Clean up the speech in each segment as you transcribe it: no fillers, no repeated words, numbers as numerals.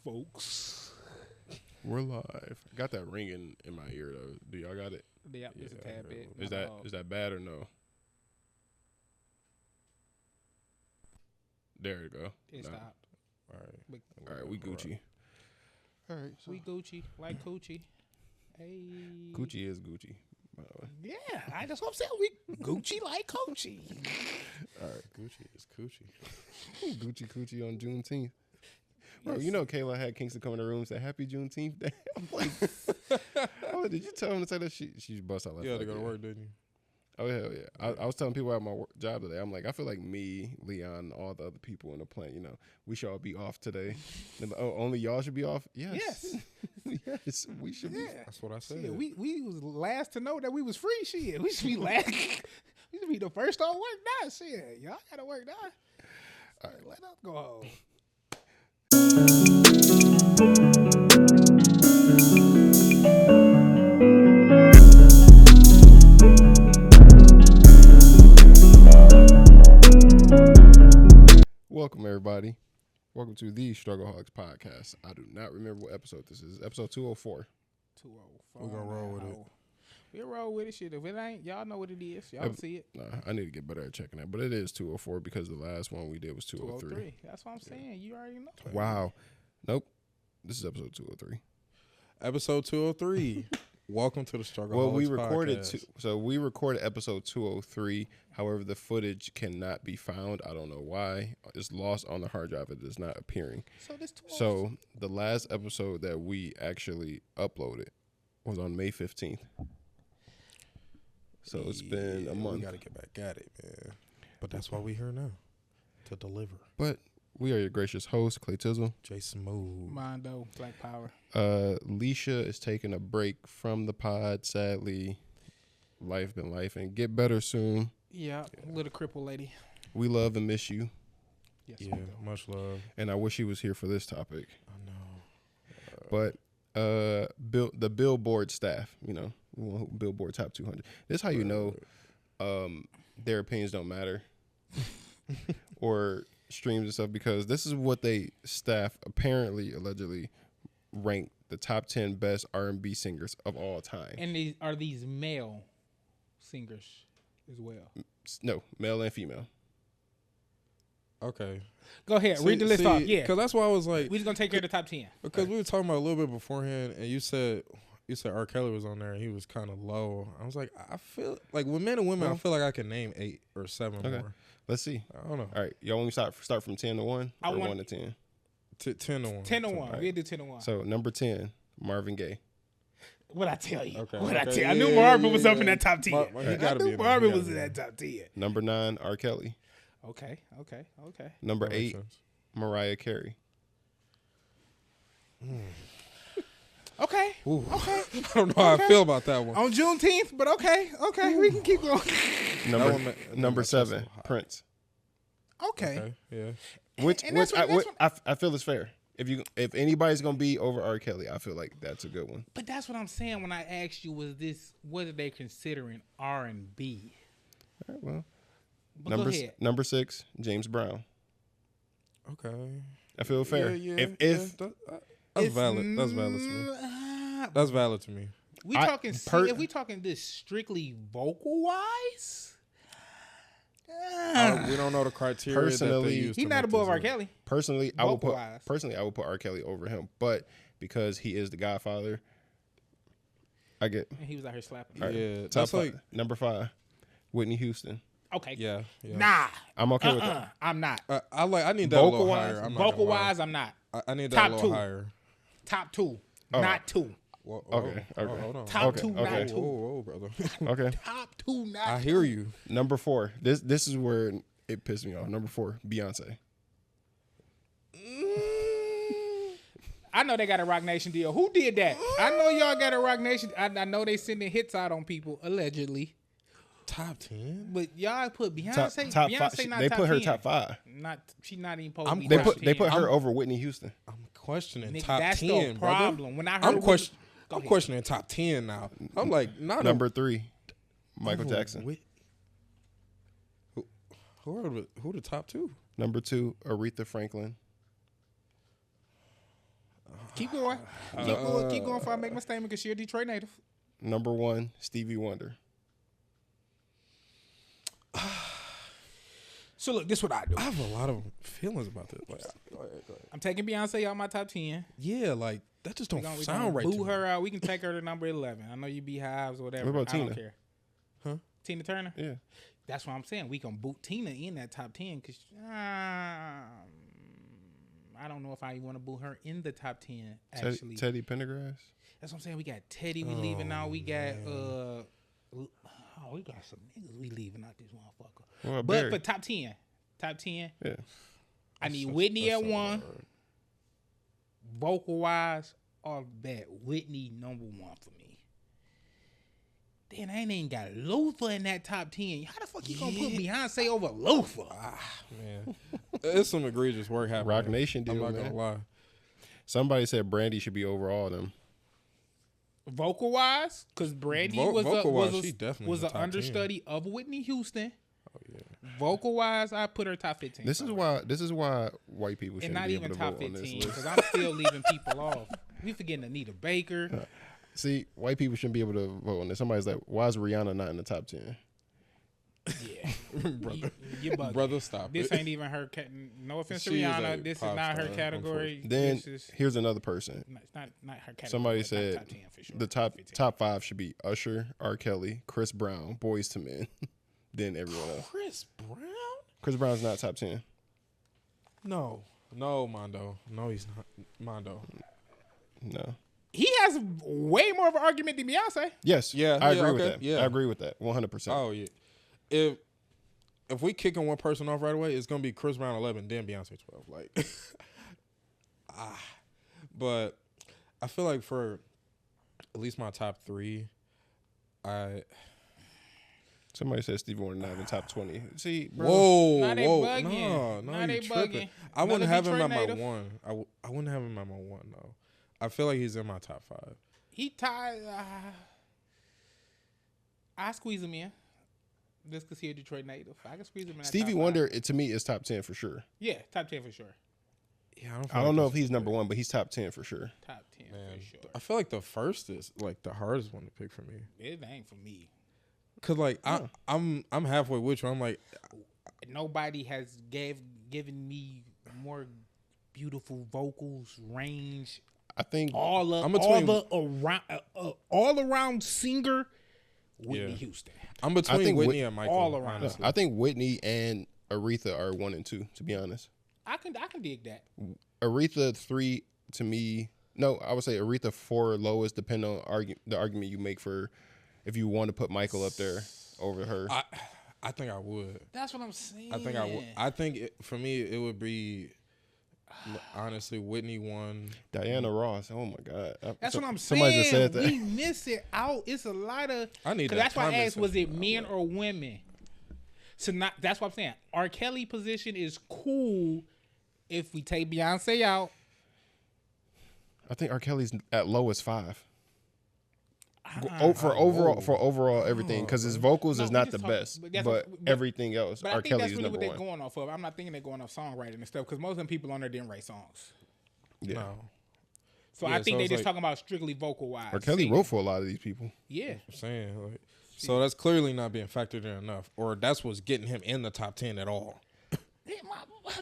folks. We're live. I got that ringing in my ear though. Do y'all got it? Yeah, just a tad bit. Is that bad or no? There you go. It stopped. All right, we Gucci. All right, so We Gucci, like Coochie. Hey. Gucci is Gucci, by the way. Yeah, that's what I'm saying. We Gucci like Coochie. All right, Gucci is Gucci. Gucci on Juneteenth. Bro, you know Kayla had Kingston come in the room and say, Happy Juneteenth Day. I'm like, oh, did you tell him to say that? She bust out like you had to that. go to work, didn't you? Oh, hell yeah. I was telling people at my job today, I'm like, I feel like me, Leon, all the other people in the plant, we should all be off today. They're like, oh, only y'all should be off? Yes. Yes, we should be. That's what I said. Shit, we was last to know that we was free. Shit, we should be last. We should be the first on work now. Shit, y'all gotta work now. All right, let us go home. Welcome, everybody. Welcome to the Struggle Hogs podcast. I do not remember what episode this is. Episode 204. 204. We're gonna roll with it. We'll roll with it. Shit, if it ain't, y'all know what it is. Y'all see it. Nah, I need to get better at checking that. But it is 204 because the last one we did was 203. 203. That's what I'm saying. You already know. Wow. Nope. This is episode 203. Episode 203. Welcome to the Struggle Well, Hogs we recorded podcast. we recorded episode 203. However, the footage cannot be found. I don't know why. It's lost on the hard drive. It is not appearing. So this. So the last episode that we actually uploaded was on May 15th. So it's been a month. We gotta get back at it, man. But that's why we here now, to deliver. But we are your gracious host, Clay Tizzle. Jason Mood. Mondo, Black Power. Leisha is taking a break from the pod. Sadly, life been life, and get better soon. Yeah, little cripple lady. We love and miss you, Yes, Yeah, much love. and I wish he was here for this topic. I know. But the Billboard staff, Billboard Top 200. This is how you know their opinions don't matter, or streams and stuff, because this is what they staff allegedly ranked the top 10 best R&B singers of all time. And these male singers as well? No, male and female. Okay. Go ahead, read the list off. Yeah, because that's why I was like, we just gonna take care of the top 10. because we were talking about a little bit beforehand, and you said R. Kelly was on there, and he was kind of low. I was like, I feel like with men and women, I feel like I can name 8 or 7 more. Let's see. I don't know. All right, y'all want me to start from 10 to 1 or 1 to 10? 10 to 1. 10 to 1. Right. We'll do 10 to 1. So number 10, Marvin Gaye. What I tell you? Okay. What I okay. tell you? I knew Marvin was up in that top 10. He I gotta be knew in there. Marvin He was in gotta that top 10. Number 9, R. Kelly. Okay. Number That makes 8, sense. Mariah Carey. Okay. Ooh. Okay. I don't know how I feel about that one. On Juneteenth, but okay, we can keep going. Number 7, Prince. Okay. Yeah. Which And that's what- I feel is fair. If anybody's gonna be over R. Kelly, I feel like that's a good one. But that's what I'm saying when I asked you, what are they considering R&B? All right, well, But go ahead. number 6, James Brown. Okay. I feel fair. Yeah, If that's valid. That's valid to me. That's valid to me. We I- talking if we talking this strictly vocal wise, We don't know the criteria that Personally, they use. he's not above R. Kelly. personally, I would Vocal-wise. put R. Kelly over him, but because he is the Godfather, I get. And he was out here slapping. All right, Yeah, top that's five. like Number 5, Whitney Houston. Okay. yeah. Nah. I'm okay with that. I'm not. I need that a little Vocal-wise? higher. I'm not gonna Vocal lie. wise, I'm not. I need that Top a little 2. higher. Top 2, Oh. not 2. Whoa, Okay, whoa, okay. Hold on. Top Okay, 2, okay. not 2. Whoa, brother. Okay. Top 2, not I hear you. Number 4. This is where it pissed me off. Number 4, Beyonce. I know they got a Rock Nation deal. Who did that? I know y'all got a Rock Nation. I know they sending hits out on people allegedly. Top 10. But y'all put Beyonce. Top Beyonce 5. not They top put her 10. top 5. Not she not even supposed I'm to be top 10. They put her over Whitney Houston. I'm questioning Nigga, top that's 10, the brother. problem. When I heard I'm Go ahead. questioning top 10 now. I'm like, not Number 3, Michael over Jackson. Who are the top 2? Number 2, Aretha Franklin. Keep going. Keep going before I make my statement because she a Detroit native. Number 1, Stevie Wonder. So look, this is what I do. I have a lot of feelings about this. Like, go ahead. I'm taking Beyonce out my top 10. Yeah, like that just don't We sound right. Boo to her me. out. We can take her to number 11. I know you be hives or whatever. What about I Tina? don't care. Huh? Tina Turner? Yeah. That's what I'm saying. We can boot Tina in that top 10 because I don't know if I want to boot her in the top 10. Actually, Teddy Pendergrass. that's what I'm saying. We got Teddy. We leaving out. We got we got some niggas. We leaving out this motherfucker. Well, But Barry. for top 10, Yeah. I need Whitney at That's so 1. hard. Vocal wise, off bat, Whitney number 1 for me. Then I ain't even got Luther in that top 10. How the fuck you gonna put Beyonce over Luther? Man, it's some egregious work happening. Rock Nation I'm deal, not man. gonna lie. Somebody said Brandy should be over all of them. Vocal wise, because Brandy Vocal-wise, she definitely was in an the top 10. understudy of Whitney Houston. Oh yeah. Vocal wise, I put her top 15. This is why white people and shouldn't not be even able to top vote on this 15 list. because I'm still leaving people off. We forgetting Anita Baker. See, white people shouldn't be able to vote on this. Somebody's like, why is Rihanna not in the top 10? Yeah, brother, you bugging. brother, stop This it. ain't even her. No offense to She is Rihanna. a This is pop not her star, category. Then This is, here's another person. it's not her category. Somebody but said top 10 for sure. the top 15. top 5 should be Usher, R. Kelly, Chris Brown, Boyz II Men, then everyone else. Chris Brown? Chris Brown's not top 10. No, Mondo. No, he's not. Mondo. No. He has way more of an argument than Beyonce. Yes. Yeah, I yeah, agree with okay, that. yeah. I agree with that. 100%. Oh yeah. If we kicking one person off right away, it's gonna be Chris Brown 11, then Beyonce 12. Like, but I feel like for at least my top 3, Somebody said Stevie Wonder not in top 20. See, bro. whoa, Now they whoa, bugging. no, Now they you tripping. bugging. I wouldn't Another have him Detroit at my native. 1. I wouldn't have him at my 1. No, I feel like he's in my top 5. He tied. I squeeze him in. Just because he's a Detroit native. I can squeeze him in. That Stevie top Wonder, 5. to me, is top 10 for sure. Yeah, top 10 for sure. Yeah, I don't know if he's number 1, but he's top 10 for sure. Top 10 Man, for sure. I feel like the first is like the hardest one to pick for me. It ain't for me. Cause like I'm halfway with you. I'm like, Nobody has given me more beautiful vocals, range, I think I'm between- all around singer. Whitney Yeah. Houston. I'm between think Whitney and Michael. all around. honestly. I think Whitney and Aretha are 1 and 2, to be honest. I can dig that. Aretha 3 to me. No, I would say Aretha 4 lowest, depending on the argument you make for if you want to put Michael up there over her. I think I would. That's what I'm saying. I think I would. I think for me it would be honestly Whitney 1. Diana Ross. Oh my God. That's what I'm saying. Somebody just said that. We miss it out. It's a lot of. I need 'cause that that's why I comment asked, was it section. men or women? So that's what I'm saying. R. Kelly position is cool if we take Beyonce out. I think R. Kelly's at lowest 5. For know. overall everything, because his vocals No, is we not just the talking- best, but that's but what- everything else, But I R. think Kelly that's is really number what 1. they're going off of. I'm not thinking they're going off songwriting and stuff because most of them people on there didn't write songs. Yeah. No, So Yeah, I think so they it's just like- talking about strictly vocal wise. R. Kelly wrote for a lot of these people. Yeah. I'm saying like, so that's clearly not being factored in enough, or that's what's getting him in the top 10 at all. Yeah,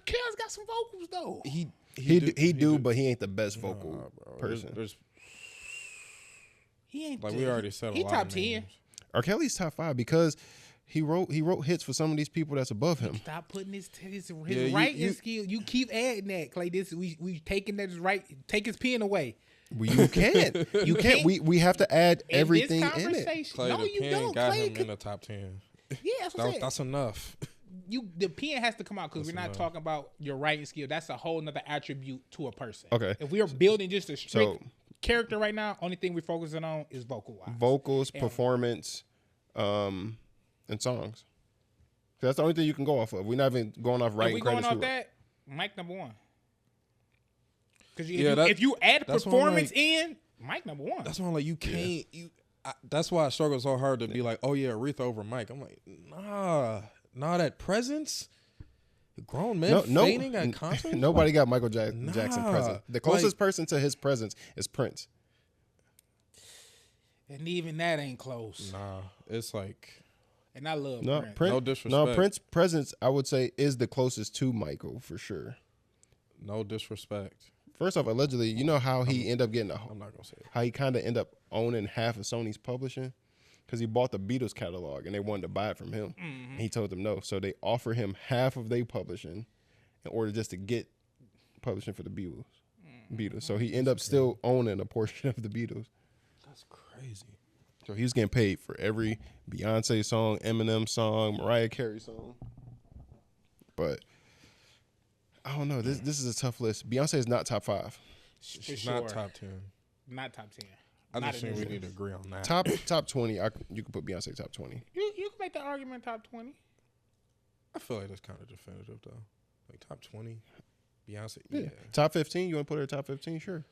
Kelly's got some vocals though. He do, but he ain't the best vocal Bro, person. There's He ain't like we already said. He a lot top of 10. names. R. Kelly's top 5 because he wrote hits for some of these people that's above him. Stop putting his you- writing skill. You keep adding that, Clay. This we taking that right. Take his pen away. Well, you can't. You can't. We have to add everything in this in it. conversation. Clay, No, the you pen don't. got Clay, him in the top 10. yeah, that's what I'm saying. That's enough. The pen has to come out because we're not enough. talking about your writing skill. That's a whole nother attribute to a person. Okay. If we are building just a strict So- character right now, only thing we're focusing on is vocal wise. Vocals, performance, and songs. That's the only thing you can go off of. We're not even going off If writing we going credits. off who- that, Mike number 1. Because Yeah, if you add that's what I'm performance like- in, Mike number 1. That's why I'm like, you can't. That's why I struggle so hard to be like, oh yeah, Aretha over Mike. I'm like, nah, that presence. Grown men fainting at concerts? Nobody got Michael Jackson Nah. present. The closest person to his presence is Prince. And even that ain't close. Nah, it's like And I love No, Prince. No disrespect. No, Prince presence, I would say, is the closest to Michael for sure. no disrespect. First off, allegedly, you know how he ended up getting I'm not gonna say it. how he kind of ended up owning half of Sony's publishing because he bought the Beatles catalog and they wanted to buy it from him. And he told them no, so they offered him half of their publishing in order just to get publishing for the Beatles. So he ended up still owning a portion of the Beatles. That's crazy. So he was getting paid for every Beyonce song, Eminem song, Mariah Carey song. But I don't know. This is a tough list. Beyonce is not top 5. She's not top 10. Not top 10. I Not just in think we this need to list. agree on that. Top 20. You can put Beyonce top 20. You can make the argument top 20. I feel like that's kind of definitive though. Like top 20, Beyonce. Yeah. Yeah. Top 15. You want to put her top 15? Sure.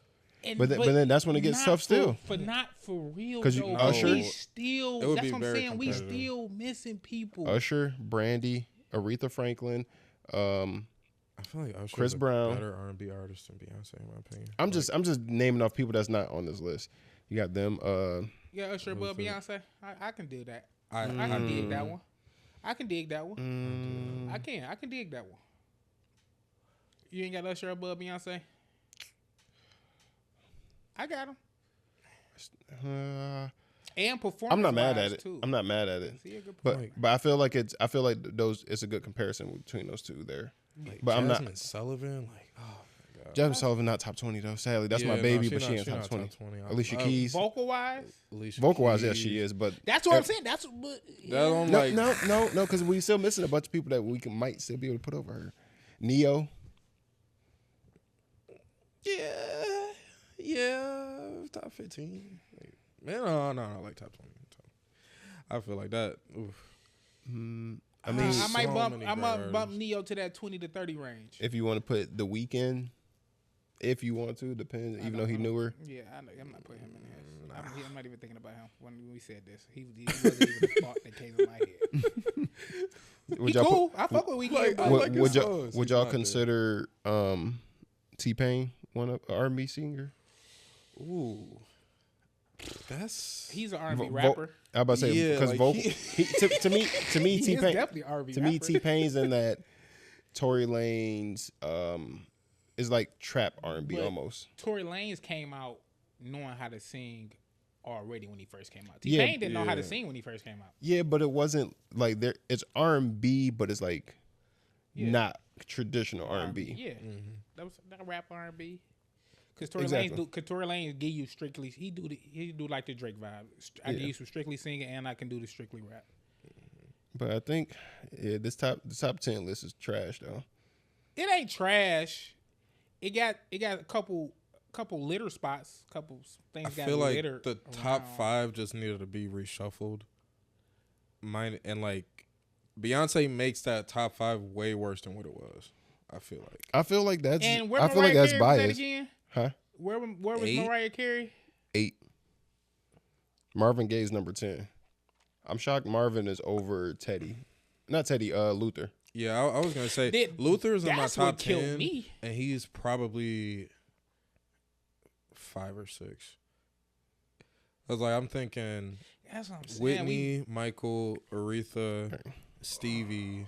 And, But then that's when it gets not tough still. But not for real. 'Cause Though. Usher- We still. It would That's be what I'm very saying. We competitive. still missing people. Usher, Brandy, Aretha Franklin. I feel like Usher's Chris a Brown. better R&B artist than Beyonce in my opinion. I'm just naming off people that's not on this list. You got them. Yeah, Usher above Beyonce. I can do that. I I can dig that one. I can dig that one. I can dig that one. You ain't got Usher above Beyonce? I got him. And performance. I'm not mad at it. Too. I'm not mad at it. See, a good But point. I feel like it's a good comparison between those two there. Like But I'm not- Jasmine Sullivan. Like, oh my god. Jasmine Sullivan not top 20 though. Sadly, that's my Yeah, baby, no, but she ain't not top 20. 20. Alicia Keys, Vocal wise, vocal wise, yes, she is. But that's what I'm saying. That's what. That one, no, like, no, because we still missing a bunch of people that we might still be able to put over her. Neo, yeah, top 15. Like, man, no, like top 20. I feel like that. Oof. I mean, I might so bump. many I might great bump artists. Neo to that 20 to 30 range. if you want to put The Weeknd, if you want to, depends. Even though he knew her, Yeah, I know. I'm not putting him in there. I'm not even thinking about him when we said this. He wasn't even a thought that came in my head. would He y'all cool. I fuck with Weeknd. like, but I like his would y'all songs. would He's y'all not consider T-Pain one of R&B singer? Ooh, that's he's an R&B Vo- rapper. I about to say Yeah, because like vocal. To me, He is T-Pain. definitely an R&B To rapper. me, T-Pain's in that Tory Lanez is like trap R&B But- almost. Tory Lanez came out knowing how to sing already when he first came out. Yeah, T-Pain didn't know how to yeah. sing when he first came out. Yeah, but it wasn't like there. It's R&B, but it's like Yeah. not traditional R&B. Yeah, that was that rap R&B. Cause Tory Exactly. Lanez give you strictly. He do like the Drake vibe. I give you some strictly singing, and I can do the strictly rap. But I think the top 10 list is trash though. It ain't trash. It got a couple litter spots. Couple things I got feel like litter. the top around. 5 just needed to be reshuffled. Mine and like Beyonce makes that top 5 way worse than what it was. I feel like that's. And where I feel like Mariah that's Carey was at biased. again? Huh? Where was 8? Mariah Carey? 8. Marvin Gaye's number 10. I'm shocked Marvin is over Teddy. Not Teddy, Luther. yeah. I was gonna say That- Luther's in my that's top what killed 10, me. and he's probably 5 or 6. I was like, I'm thinking That's what I'm saying. Whitney, Michael, Aretha, Stevie,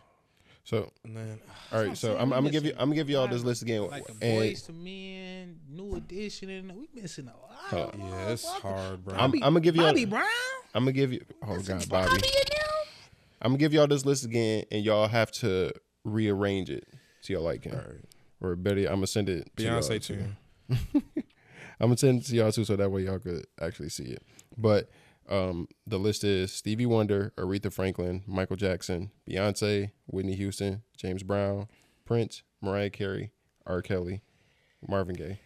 So and then all right, so I'm gonna give you all this list again. like the and Boys to Men, New Edition, and we missing a lot. yeah, it's hard, bro. I'm gonna give you. Bobby Brown. I'm gonna give you. Oh God, Bobby. Bobby in them. I'm gonna give y'all this list again, and y'all have to rearrange it so y'all like him. All right. Or better, I'm gonna send it. To y'all Beyonce too. too. I'm gonna send it to y'all too, so that way y'all could actually see it. But the list is Stevie Wonder, Aretha Franklin, Michael Jackson, Beyonce, Whitney Houston, James Brown, Prince, Mariah Carey, R. Kelly, Marvin Gaye.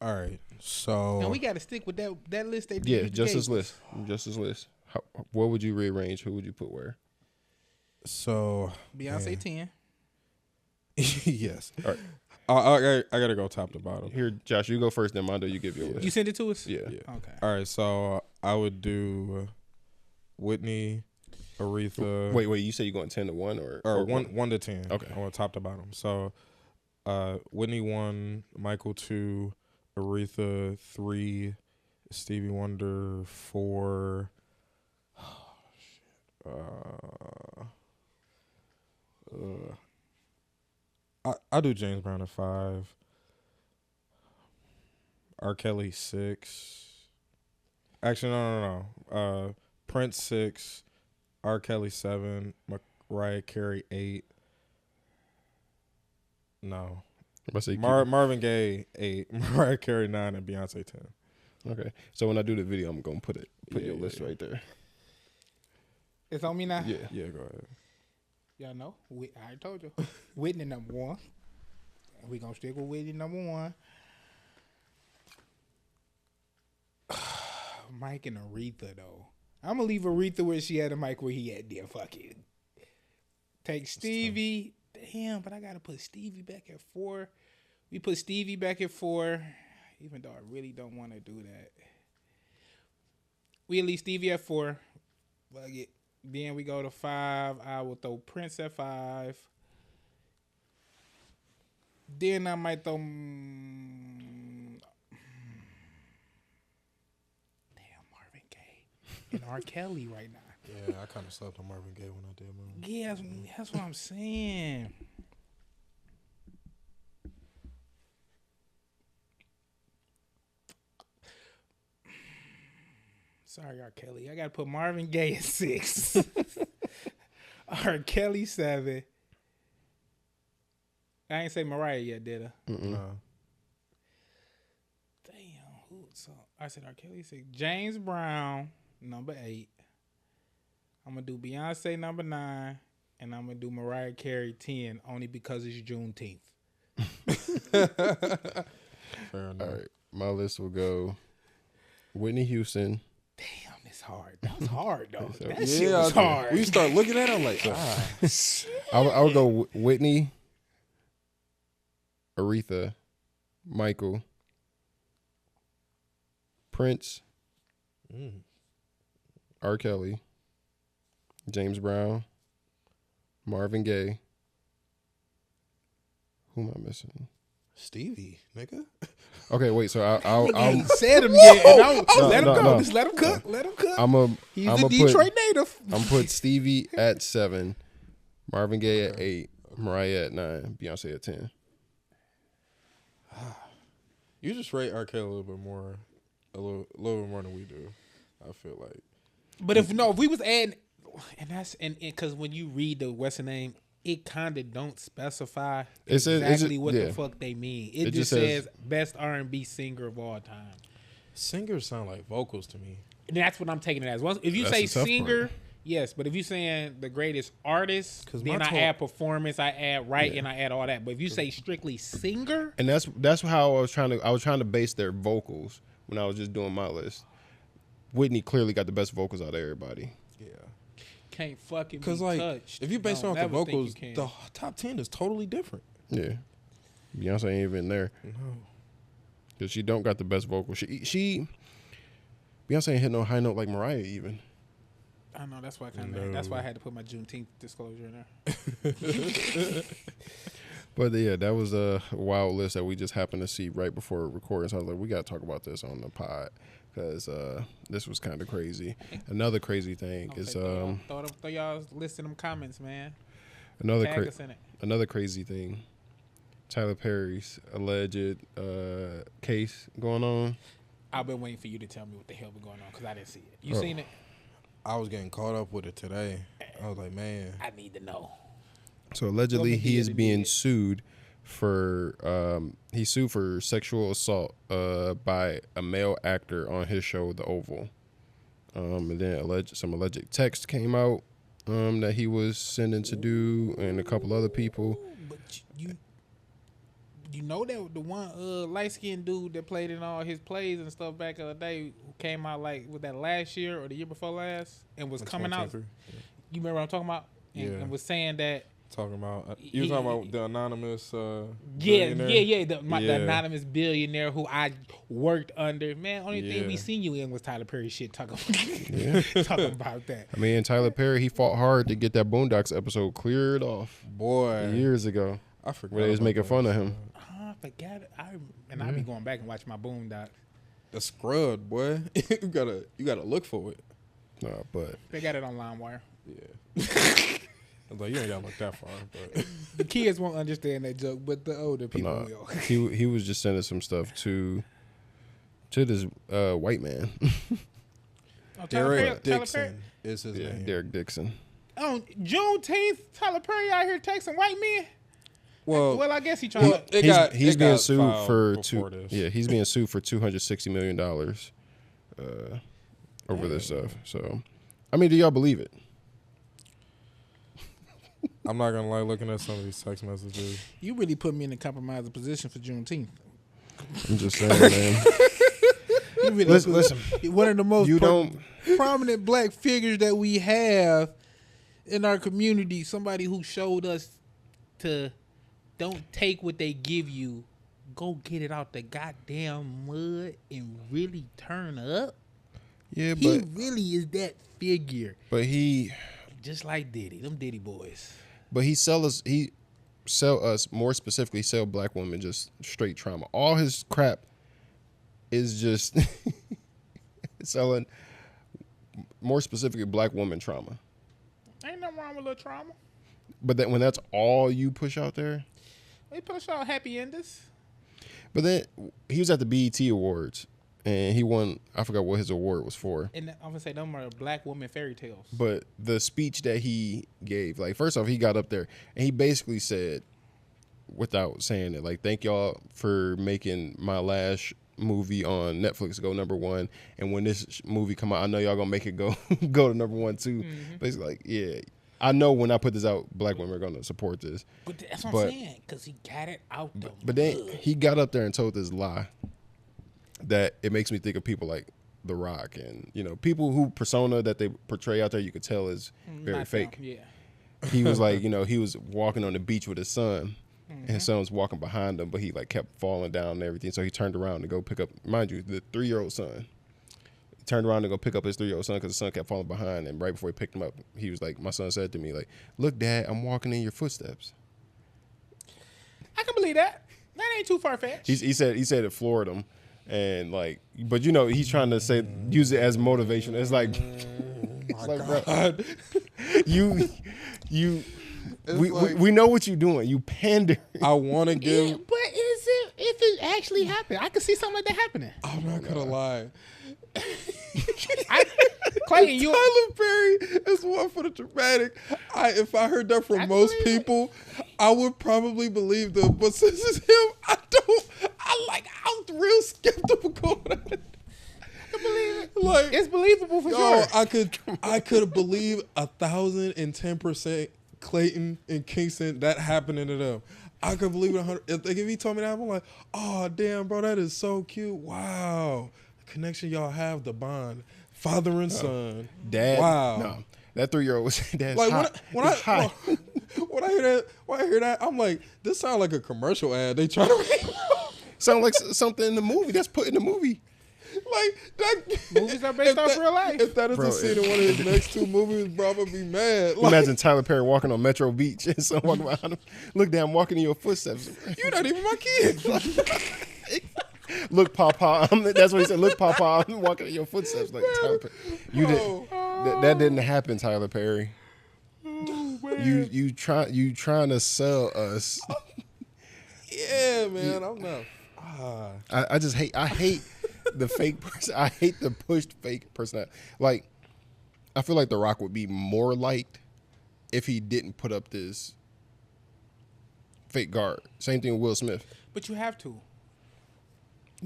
All right, so And we got to stick with that list. They Yeah, did just gave this list. Just this list. What would you rearrange? Who would you put where? so Beyonce 10. yes. All right. I gotta go top to bottom. Here, Josh, you go first. Then Mondo, you give your list. You send it to us. Yeah. Yeah. Okay. All right, so I would do Whitney, Aretha. Wait. You say you're going 10 to 1 or 1 to 10. Okay. I want top to bottom. So, Whitney 1, Michael 2, Aretha 3, Stevie Wonder 4. I do James Brown at 5. R. Kelly 6. Actually, no. Prince 6. R. Kelly 7. Mariah Carey 8. No. Marvin Gaye 8. Mariah Carey 9 and Beyonce 10. Okay. So when I do the video, I'm gonna put your list right there. It's on me now? Yeah. Yeah, go ahead. Y'all know. I already told you. Whitney number 1. We gonna stick with Whitney number 1. Mike and Aretha though. I'm gonna leave Aretha where she had, and Mike where he at. Then fuck it. Take Stevie. Damn, but I gotta put Stevie back at 4. We put Stevie back at 4, even though I really don't want to do that. We leave Stevie at 4. Fuck it. Then we go to 5. I will throw Prince at 5. Then I might throw. Damn, Marvin Gaye and R. Kelly right now. Yeah, I kind of slept on Marvin Gaye when I did mine. Yeah, that's what I'm saying. Sorry, R. Kelly. I got to put Marvin Gaye at 6. R. Kelly 7. I ain't say Mariah yet, did I? No. Damn. So I said R. Kelly 6. James Brown, number 8. I'm going to do Beyonce, number 9. And I'm going to do Mariah Carey, 10, only because it's Juneteenth. Fair enough. All right. My list will go Whitney Houston. Damn, it's hard. That was hard, though. So- That shit was hard. We start looking at it, I'm like, I would go Whitney, Aretha, Michael, Prince, R. Kelly, James Brown, Marvin Gaye. Who am I missing? Stevie, nigga. Okay, wait. So I'll ain't said him yet. And let him no, go. no. Just let him cook. Let him cook. He's I'm a Detroit native. I'm put Stevie at 7, Marvin Gaye at 8, Mariah at 9, Beyonce at 10. You just rate R. Kelly a little bit more than we do. I feel like. But if we was adding, and because when you read the Western name, it kind of don't specify exactly what the fuck they mean. It just says best R&B singer of all time. Singers sound like vocals to me. And that's what I'm taking it as. If you say singer, yes. But if you saying the greatest artist, then I add performance, I add and I add all that. But if you say strictly singer, and that's how I was trying to base their vocals when I was just doing my list. Whitney clearly got the best vocals out of everybody. Yeah. Can't fucking be Because like, touched. if you base it off the vocals, the top 10 is totally different. Yeah, Beyonce ain't even there. No, because she don't got the best vocals. She Beyonce ain't hit no high note like Mariah even. I know that's why that's why I had to put my Juneteenth disclosure in there. But yeah, that was a wild list that we just happened to see right before recording. So I was like, we got to talk about this on the pod because this was kind of crazy. Another crazy thing is throw y'all list in them comments, man. Another crazy thing. Tyler Perry's alleged case going on. I've been waiting for you to tell me what the hell was going on because I didn't see it. You seen it? I was getting caught up with it today. I was like, man, I need to know. So allegedly, he is being sued for he's sued for sexual assault by a male actor on his show The Oval. And then some alleged text came out that he was sending to do and a couple other people. But you know that the one light skinned dude that played in all his plays and stuff back in the day who came out like with that last year or the year before last and was coming out. You remember what I'm talking about? And was saying that Talking about you were talking about the anonymous The Yeah. anonymous billionaire who I worked under. Man, only thing we seen you in was Tyler Perry shit talking about that. I mean, Tyler Perry, he fought hard to get that Boondocks episode cleared off. boy. Years ago. I forgot. Where they was making fun of him. I forgot it. I be going back and watch my Boondocks. The Scrub, boy. you gotta look for it. Nah, but They got it on LimeWire. Yeah. I was like, you ain't gotta look that far, but The kids won't understand that joke, but the older people will. he was just sending some stuff to this white man. Derek Dixon is his name. Derek Dixon. On Juneteenth, Tyler Perry out here texting white men. Well, I guess he trying to. He's being sued for he's being sued for $260 million over this stuff. So, I mean, do y'all believe it? I'm not gonna lie, looking at some of these text messages. You really put me in a compromising position for Juneteenth. I'm just saying, man. You really listen. One of the most prominent black figures that we have in our community, somebody who showed us to don't take what they give you, go get it out the goddamn mud and really turn up. Yeah, but he really is that figure. But he just like Diddy, them Diddy boys. But he sell us more specifically, sell black women just straight trauma. All his crap is just selling more specifically black woman trauma. Ain't nothing wrong with a little trauma. But then when that's all you push out there, they push out happy enders. But then he was at the BET Awards and he won. I forgot what his award was for. And I'm gonna say them are black woman fairy tales. But the speech that he gave, like first off, he got up there and he basically said, without saying it, like, thank y'all for making my last movie on Netflix go #1, and when this movie come out, I know y'all gonna make it go to #1 too. Mm-hmm. Basically, like, yeah, I know when I put this out, black women are gonna support this. But that's what I'm saying, because he got it out the But then he got up there and told this lie that it makes me think of people like The Rock and, you know, people who persona that they portray out there, you could tell is very fake. Yeah. He was like, you know, he was walking on the beach with his son. And his son was walking behind him, but he like kept falling down and everything. So he turned around to go pick up, mind you, the 3-year-old son. He turned around to go pick up his 3-year-old son because the son kept falling behind. And right before he picked him up, he was like, my son said to me, like, look, Dad, I'm walking in your footsteps. I can believe that. That ain't too far fetched. He said it floored him. And like, but you know, he's trying to use it as motivation. It's like, bro, we know what you're doing. You pander. I want to give. Yeah, but if it actually happened, I could see something like that happening. I'm not gonna lie. Clayton, Tyler Perry is one for the dramatic. If I heard that from most people, I would probably believe them. But since it's him, I'm real skeptical. I believe it. Like, it's believable for sure. I could believe 1,010% Clayton and Kingston that happening to them. I could believe it 100. If he told me that, I'm like, oh damn, bro, that is so cute. Wow, the connection y'all have, the bond, father and son. Dad, wow. No, that 3-year-old was dad's like hot. When I hear that, I'm like, this sounds like a commercial ad. They try to sound like something in the movie that's put in the movie. Like that, movies are based off real life. If that is a scene in one of his next 2 movies, bro, I'm gonna be mad. Like, imagine Tyler Perry walking on Metro Beach and someone walking behind him. Look, damn, walking in your footsteps. You're not even my kid. Look, Papa. That's what he said. Look, Papa. I'm walking in your footsteps. Like Tyler Perry. You didn't. That didn't happen, Tyler Perry. You trying to sell us? Yeah, man. I'm not. I hate the fake person. I hate the pushed fake personality. Like, I feel like The Rock would be more liked if he didn't put up this fake guard. Same thing with Will Smith. But you have to.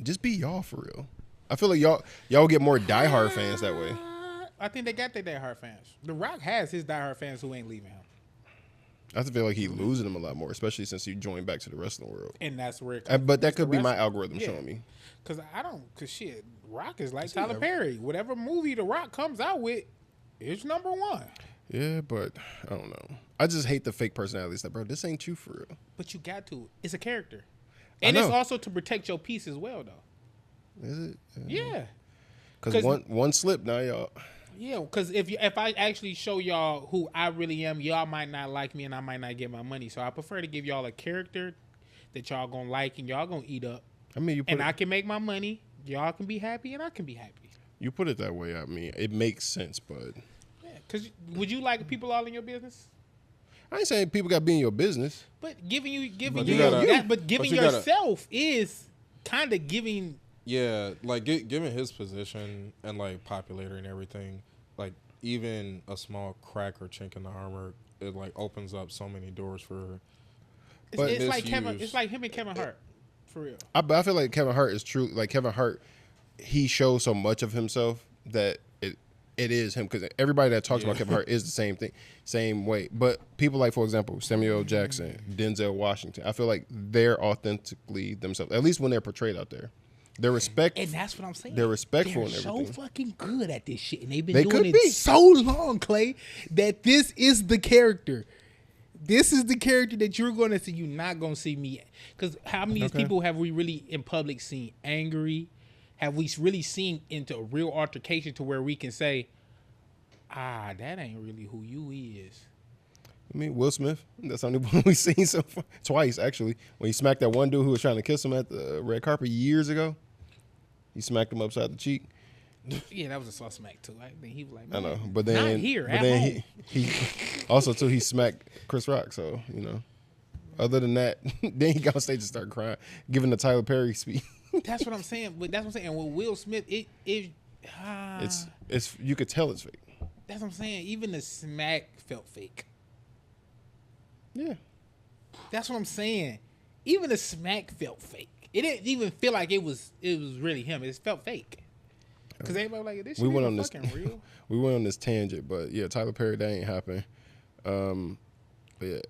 Just be y'all for real. I feel like y'all get more diehard fans that way. I think they got their diehard fans. The Rock has his diehard fans who ain't leaving him. I feel like he's losing them a lot more, especially since he joined back to the wrestling world. And that's where but that could be my algorithm showing me. Because shit, Rock is like Tyler Perry. Whatever movie The Rock comes out with, it's #1. Yeah, but I don't know. I just hate the fake personalities. Like, bro, this ain't you for real. But you got to. It's a character, I and it's know. also to protect your peace as well, though. Is it? Yeah. Because one slip now, y'all. Yeah, because if I actually show y'all who I really am, y'all might not like me, and I might not get my money. So I prefer to give y'all a character that y'all gonna like and y'all gonna eat up. I mean, I can make my money. Y'all can be happy, and I can be happy. You put it that way. I mean, it makes sense, but Yeah, because would you like people all in your business? I ain't saying people got to be in your business. But giving you yourself is kind of giving. Yeah, like given his position and like popularity and everything, like even a small crack or chink in the armor, it like opens up so many doors for. It's like Kevin. It's like him and Kevin Hart, for real. I feel like Kevin Hart is true. Like Kevin Hart, he shows so much of himself that it is him, because everybody that talks about Kevin Hart is the same thing, same way. But people like, for example, Samuel L. Jackson, Denzel Washington, I feel like they're authentically themselves, at least when they're portrayed out there. They're respectful. And that's what I'm saying. They're respectful and They're everything. so fucking good at this shit, and they've been They doing could it be. so long, Clay, that this is the character. This is the character that you're going to see. You're not going to see me. Because how many people have we really in public seen angry? Have we really seen into a real altercation to where we can say, that ain't really who you is? I mean, Will Smith, that's the only one we've seen so far. Twice, actually. When he smacked that one dude who was trying to kiss him at the red carpet years ago. He smacked him upside the cheek. Yeah, that was a soft smack, too. I think he was like, I know. But then, not here, but at then home. he also, too, he smacked Chris Rock. So, other than that, then he got on stage and started crying, giving the Tyler Perry speech. That's what I'm saying. But that's what I'm saying. And with Will Smith, it's you could tell it's fake. that's what I'm saying. Even the smack felt fake. Yeah. That's what I'm saying. Even the smack felt fake. It didn't even feel like it was really him. It felt fake. Because everybody was like, this shit ain't fucking real. We went on this tangent, but yeah, Tyler Perry, that ain't happening. But yeah,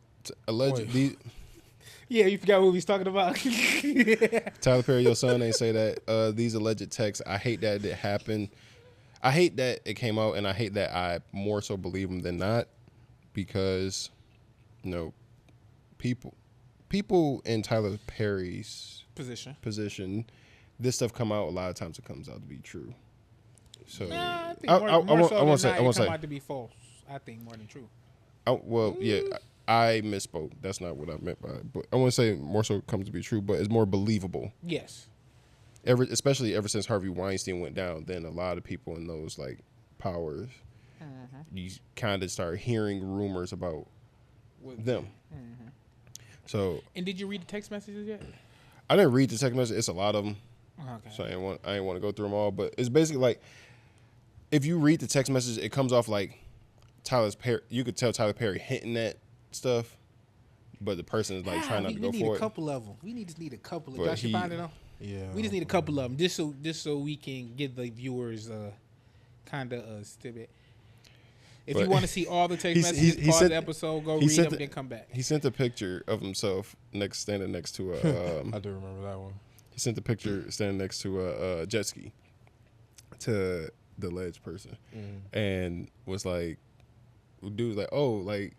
allegedly. Yeah, you forgot what we was talking about. Tyler Perry, your son ain't say that. These alleged texts, I hate that it happened. I hate that it came out, and I hate that I more so believe him than not, because, people in Tyler Perry's position, this stuff come out, a lot of times it comes out to be true. So I think I won't say out to be false. I think more than true. I misspoke. That's not what I meant by it. But I want to say more so comes to be true, but it's more believable. Yes. Especially ever since Harvey Weinstein went down, then a lot of people in those like powers, you kind of start hearing rumors about them. Mm-hmm. So. And did you read the text messages yet? I didn't read the text message. It's a lot of them. Okay. So I ain't want to go through them all. But it's basically like, if you read the text message, it comes off like Tyler Perry. You could tell Tyler Perry hinting at stuff, but the person is like trying not to go for it. We need a couple of them. We just need a couple of. Josh, you find it on? Yeah. We just need a couple of them, just so we can give the viewers kind of a snippet. If you want to see all the text messages, pause the episode, go read them, then come back. He sent a picture of himself standing next to a. I do remember that one. He sent the picture standing next to a jet ski to the alleged person, and was like, dude was like, oh, like,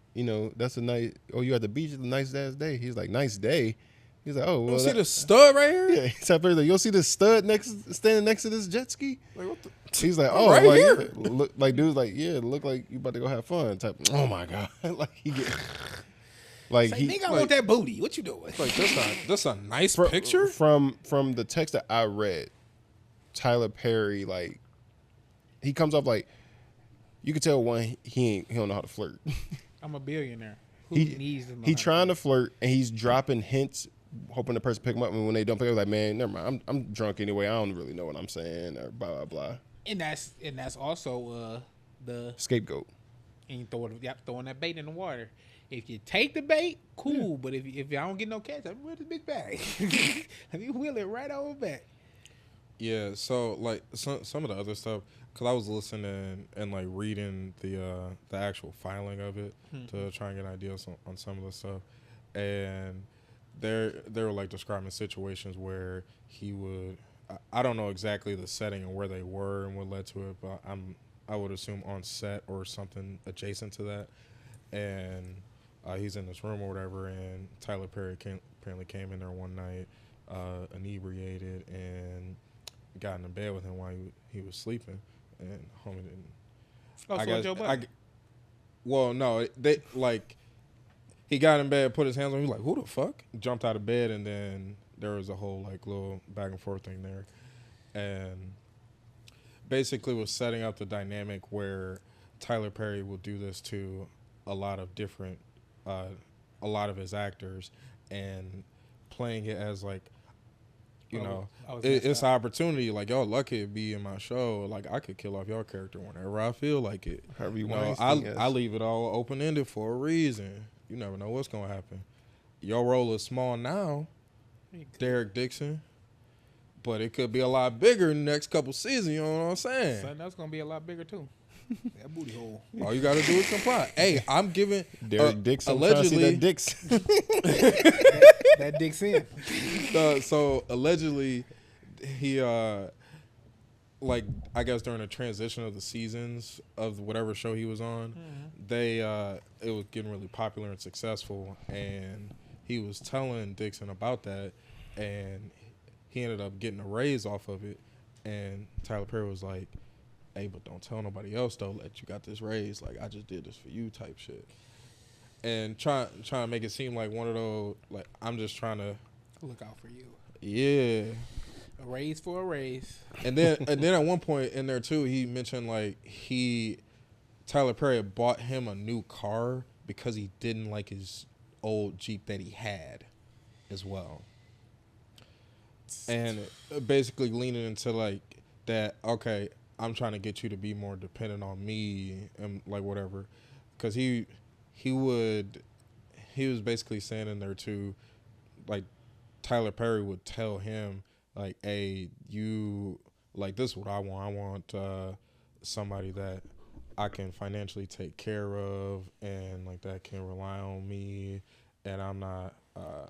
that's a nice. Oh, you at the beach? It's a nice ass day. He's like, nice day. He's like, oh, well, you see the stud right here? Yeah, he's like, you'll see the stud standing next to this jet ski. Like, what the? He's like, oh, right like, here. Look, like, dude's like, yeah, look like you about to go have fun. Type. Oh my god, like he get, like he. Nigga, I want that booty. What you doing? Like that's a nice picture from the text that I read. Tyler Perry, like, he comes off like, you can tell one he don't know how to flirt. I'm a billionaire. Who he needs to know he how trying to flirt, and he's dropping hints, hoping the person pick him up. And when they don't pick up, like, man, never mind. I'm drunk anyway. I don't really know what I'm saying, or blah blah blah. And that's also the Scapegoat. And throwing that bait in the water. If you take the bait, cool. But if I don't get no catch, I'm with the big bag. Let me wheel it right over back. Yeah. So like some of the other stuff, because I was listening and like reading the actual filing of it to try and get ideas on some of the stuff, and they were like describing situations where he would. I don't know exactly the setting and where they were and what led to it, but I would assume on set or something adjacent to that, and he's in this room or whatever, and Tyler Perry apparently came in there one night, inebriated, and got in the bed with him while he was sleeping, and homie didn't. Oh, I so guess, Joe Budden. well, no, they like he got in bed, put his hands on him, he was like, who the fuck? Jumped out of bed, and then there was a whole like little back and forth thing there, and basically was setting up the dynamic where Tyler Perry will do this to a lot of different, a lot of his actors, and playing it as like, it's an opportunity. Like, y'all lucky to be in my show. Like, I could kill off your character whenever I feel like it. I leave it all open ended for a reason. You never know what's gonna happen. Your role is small now, Derek Dixon, but it could be a lot bigger in the next couple seasons. You know what I'm saying? Son, that's gonna be a lot bigger too. That booty hole. All you gotta do is comply. Hey, I'm giving Derek Dixon allegedly that Dix. that dick's in. So allegedly, he like I guess during the transition of the seasons of whatever show he was on, they it was getting really popular and successful, and he was telling Dixon about that, and he ended up getting a raise off of it, and Tyler Perry was like, hey, but don't tell nobody else though that you got this raise. Like, I just did this for you type shit. And trying to make it seem like one of those, like, I'm just trying to look out for you. Yeah. A raise for a raise. And then at one point in there too, he mentioned like Tyler Perry bought him a new car because he didn't like his old Jeep that he had as well. And basically leaning into like that, okay, I'm trying to get you to be more dependent on me and like whatever, because he was basically saying in there too, like Tyler Perry would tell him like, hey, you like this is what I want. I want somebody that I can financially take care of and like that can rely on me, and I'm not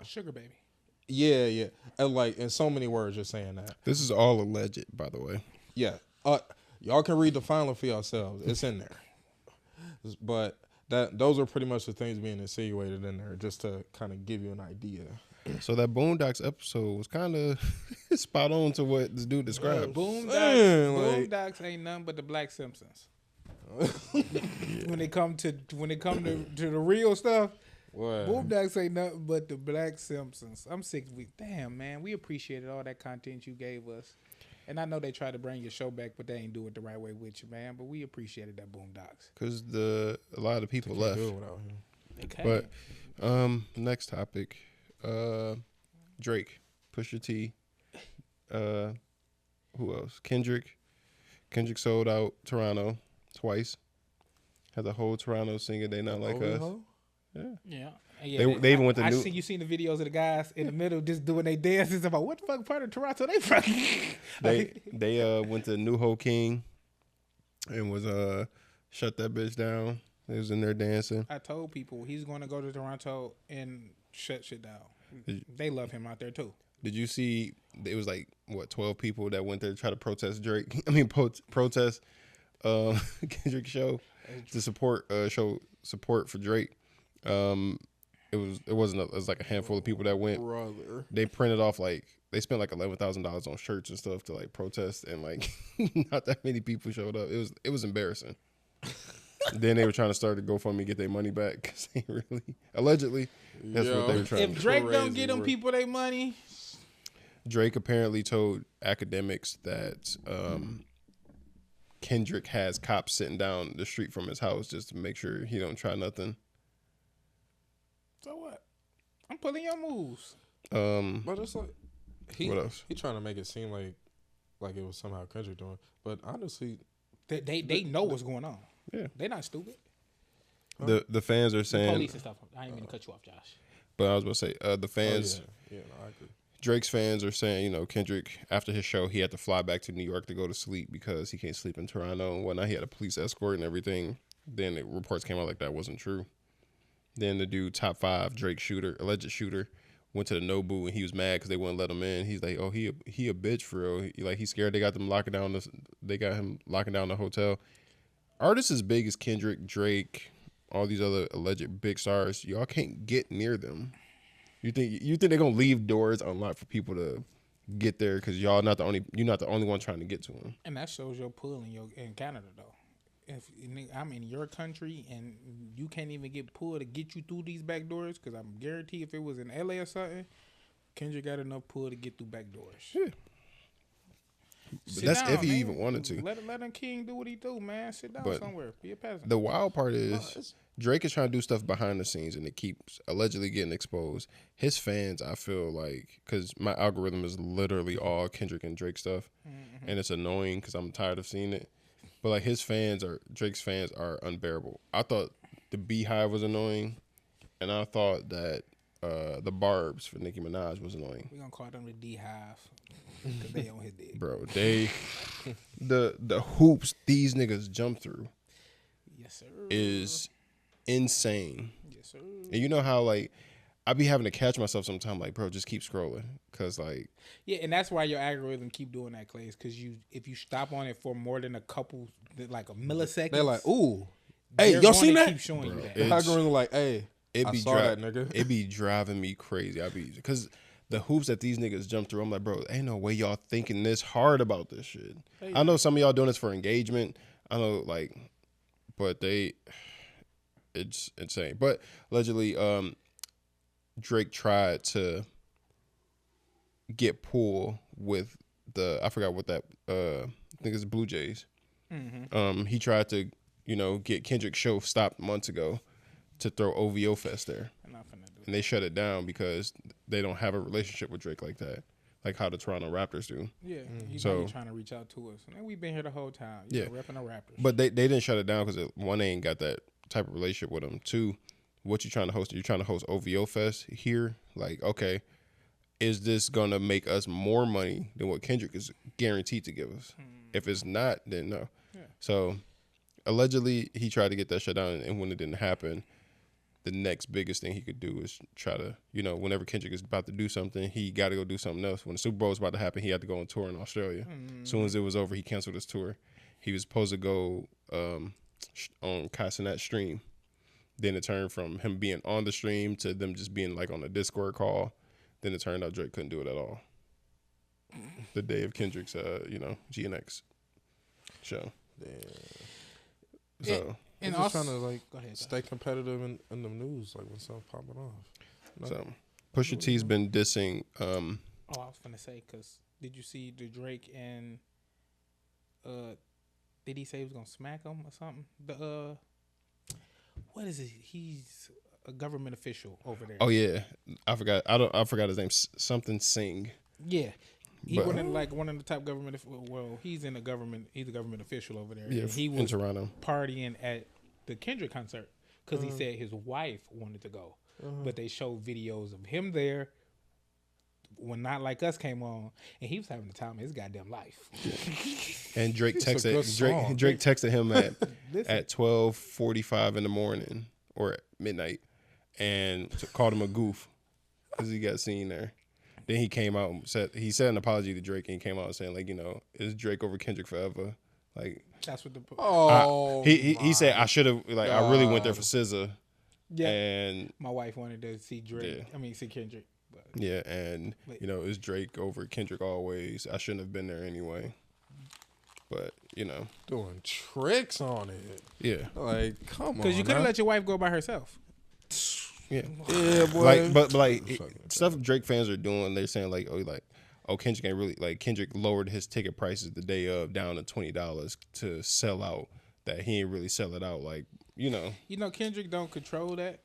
sugar baby. Yeah, and like in so many words, just saying that. This is all alleged, by the way. Yeah, y'all can read the final for yourselves. It's in there, but those are pretty much the things being insinuated in there, just to kind of give you an idea. So that Boondocks episode was kind of spot on to what this dude described. Boondocks ain't nothing but the Black Simpsons. When it come to the real stuff, What? Boondocks ain't nothing but the Black Simpsons. I'm sick of it. Damn, man, we appreciated all that content you gave us. And I know they tried to bring your show back, but they ain't do it the right way with you, man. But we appreciated that Boondocks. Because a lot of the people left. But next topic, Drake, Pusha T, who else? Kendrick sold out Toronto twice. Had the whole Toronto singing "They Not Like Us." Yeah. They even went to you seen the videos of the guys in the middle just doing their dances about what the fuck part of Toronto they from. They went to New Ho King and was shut that bitch down. They was in there dancing. I told people he's going to go to Toronto and shut shit down. They love him out there too. Did you see? It was like 12 people that went there to try to protest Drake. I mean, protest Kendrick's show to show support for Drake. It was like a handful of people that went. Brother. They printed off they spent like $11,000 on shirts and stuff to like protest, and like not that many people showed up. It was embarrassing. Then they were trying to start a GoFundMe, get their money back because they really allegedly that's what they were trying. If Drake don't get them people their money, Drake apparently told academics that Kendrick has cops sitting down the street from his house just to make sure he don't try nothing. So what? I'm pulling your moves. But it's like what else? He trying to make it seem like it was somehow Kendrick doing, but honestly, they know what's going on. Yeah, they're not stupid. The fans are saying police and stuff. I didn't mean to cut you off, Josh. But I was going to say the fans. No, I agree. Drake's fans are saying, Kendrick, after his show, he had to fly back to New York to go to sleep because he can't sleep in Toronto and whatnot. He had a police escort and everything. Then the reports came out like that wasn't true. Then the dude, top 5 Drake alleged shooter, went to the Nobu and he was mad because they wouldn't let him in. He's like, oh, he a bitch for real. He's scared they got him locking down the hotel. artists as big as Kendrick, Drake, all these other alleged big stars, y'all can't get near them. You think they're gonna leave doors unlocked for people to get there because you're not the only one trying to get to them. And that shows your pull in Canada though. If I'm in your country and you can't even get pulled to get you through these back doors, because I'm guaranteed if it was in LA or something, Kendrick got enough pull to get through back doors. Yeah. But that's down, if he man. Even wanted to. Let him King do what he do, man. Sit down somewhere. Be a peasant. The wild part is Drake is trying to do stuff behind the scenes, and it keeps allegedly getting exposed. His fans, I feel like, because my algorithm is literally all Kendrick and Drake stuff, and it's annoying because I'm tired of seeing it. But like Drake's fans are unbearable. I thought the Beehive was annoying, and I thought that the Barbs for Nicki Minaj was annoying. We're gonna call them the D-Hive because they on his dick. Bro, the hoops these niggas jump through, yes sir, is insane. Yes sir. And you know how like I be having to catch myself sometimes, like, bro, just keep scrolling, cause like and that's why your algorithm keep doing that, Clay, because if you stop on it for more than a couple, like a millisecond, they're like, ooh, hey, y'all seen that? Keep showing you that. The algorithm like, hey, I saw that nigga. It be driving me crazy. Cause the hoops that these niggas jump through, I'm like, bro, ain't no way y'all thinking this hard about this shit. Hey, I know some of y'all doing this for engagement. I know, like, but it's insane. But allegedly, Drake tried to get pull with I forgot what that, I think it's Blue Jays. Mm-hmm. He tried to, get Kendrick's show stopped months ago to throw OVO Fest there. And they shut it down because they don't have a relationship with Drake like that, like how the Toronto Raptors do. Yeah, he's trying to reach out to us. And we've been here the whole time, repping the Raptors. But they didn't shut it down because one, they ain't got that type of relationship with them. Two, what you trying to host? You're trying to host OVO Fest here? Like, okay, is this gonna make us more money than what Kendrick is guaranteed to give us? If it's not, then no. Yeah. So allegedly, he tried to get that shut down, and when it didn't happen, the next biggest thing he could do is try to, whenever Kendrick is about to do something, he got to go do something else. When the Super Bowl was about to happen, he had to go on tour in Australia. As soon as it was over, he canceled his tour. He was supposed to go on Cassinet stream. Then it turned from him being on the stream to them just being like on a Discord call. Then it turned out Drake couldn't do it at all. The day of Kendrick's, GNX show. Damn. So. And also trying to stay competitive in the news, like when something's popping off. So Pusha T's been dissing. I was gonna say, cause did you see the Drake and did he say he was gonna smack him or something? What is it? He's a government official over there. Oh yeah, I forgot. I forgot his name. Something Singh. Yeah. He one of the top government. Well, he's in the government. He's a government official over there. Yeah, and he was in Toronto partying at the Kendrick concert because he said his wife wanted to go, but they showed videos of him there when Not Like Us came on, and he was having the time of his goddamn life. And Drake texted Drake texted him at 12:45 in the morning or at midnight, and called him a goof because he got seen there. Then he came out and said an apology to Drake, and he came out saying, like, is Drake over Kendrick forever? Like, that's what he said I should have, like, I really went there for SZA. Yeah. And my wife wanted to see Drake. Yeah. I mean, see Kendrick. But, yeah, and is Drake over Kendrick always? I shouldn't have been there anyway. But doing tricks on it. Yeah, like, come on. Because you couldn't let your wife go by herself. Yeah, boy. Like, but stuff Drake fans are doing, they're saying Kendrick ain't really, like, Kendrick lowered his ticket prices the day of down to $20 to sell out. That he ain't really sell it out, like, Kendrick don't control that.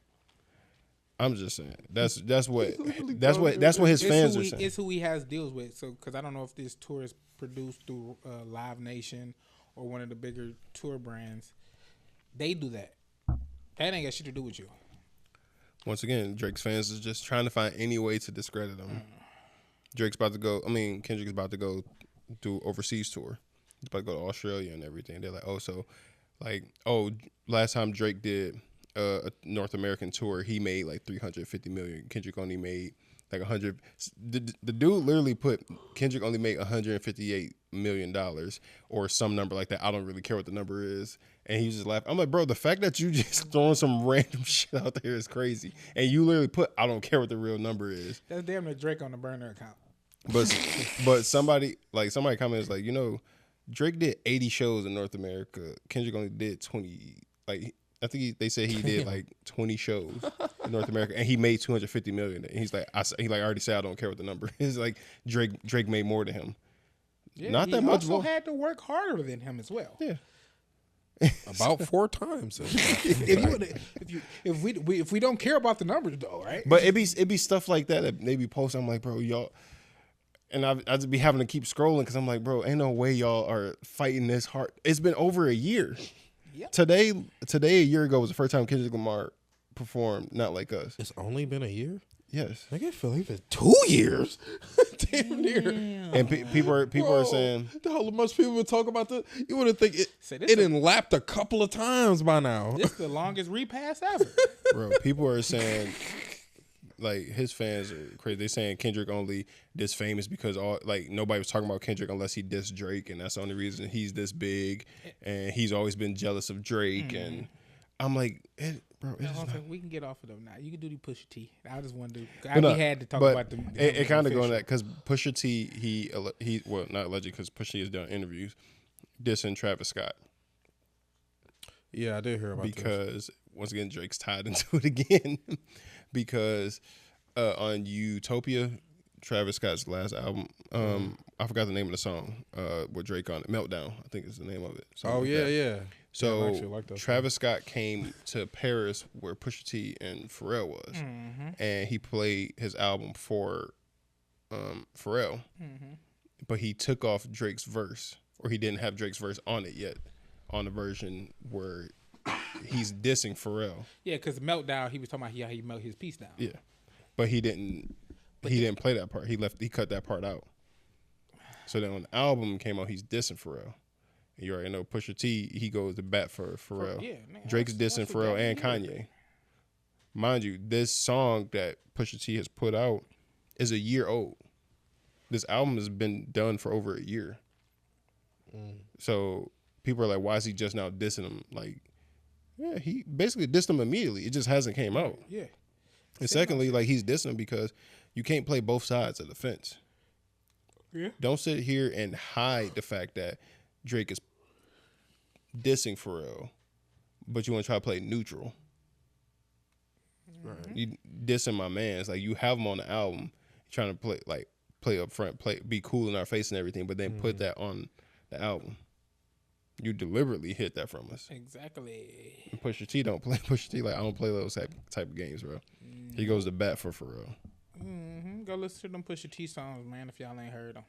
I'm just saying that's what his fans are saying. It's who he has deals with. So because I don't know if this tour is produced through Live Nation or one of the bigger tour brands, they do that. That ain't got shit to do with you. Once again, Drake's fans is just trying to find any way to discredit him. Kendrick's about to go do overseas tour. He's about to go to Australia and everything. They're like, last time Drake did a North American tour, he made like $350 million. Kendrick only made like 100. The dude literally put Kendrick only made $158 million or some number like that. I don't really care what the number is. And he was just laughing. I'm like, bro, the fact that you just throwing some random shit out there is crazy. And you literally put, I don't care what the real number is. That's damn near Drake on the burner account. But somebody comments like, Drake did 80 shows in North America. Kendrick only did 20. Like, I think they said he did like 20 shows in North America, and he made $250 million. And he's like, I already said I don't care what the number is. Like Drake made more than him. Yeah, not that much more. He also had to work harder than him as well. Yeah. About 4 times. If we don't care about the numbers though, right? But it be stuff like that they be posting. I'm like, bro, y'all, and I just be having to keep scrolling because I'm like, bro, ain't no way y'all are fighting this hard. It's been over a year. Yep. Today a year ago was the first time Kendrick Lamar performed Not Like Us. It's only been a year. Yes, I feel like it's 2 years. Damn near. And people are saying how much people would talk about this. You would have think it done lapped a couple of times by now. This is the longest repass ever. Bro, people are saying like his fans are crazy. They saying Kendrick only this famous because nobody was talking about Kendrick unless he dissed Drake, and that's the only reason he's this big. And he's always been jealous of Drake, and I'm like, we can get off of them now. You can do the Pusha T. I just want to. We had to talk about them. It kind of going that because Pusha T, he not allegedly because Pusha T has done interviews dissing Travis Scott. Yeah, I did hear about because once again Drake's tied into it again because on Utopia, Travis Scott's last album, I forgot the name of the song with Drake on it. Meltdown, I think is the name of it. Yeah. So like Travis Scott came to Paris where Pusha T and Pharrell was, and he played his album for Pharrell, but he took off Drake's verse, or he didn't have Drake's verse on it yet, on the version where he's dissing Pharrell. Yeah, because Meltdown, he was talking about how he melt his piece down. Yeah, but he didn't. He didn't play that part. He cut that part out. So then when the album came out, he's dissing Pharrell. You already know Pusha T, he goes to bat for Pharrell. Yeah, man, Drake's dissing Pharrell and Kanye. Mind you, this song that Pusha T has put out is a year old. This album has been done for over a year. So people are like, why is he just now dissing him? Like, yeah, he basically dissed him immediately. It just hasn't came out. Yeah. And secondly, like he's dissing him because you can't play both sides of the fence. Yeah. Don't sit here and hide the fact that Drake is dissing Pharrell, but you want to try to play neutral. Right. You dissing my man's like you have him on the album, trying to play up front, be cool in our face and everything, but then put that on the album. You deliberately hid that from us. Exactly. And Pusha T don't play. Pusha T I don't play those type of games, bro. He goes to bat for Pharrell. Go listen to them Pusha T songs, man. If y'all ain't heard them.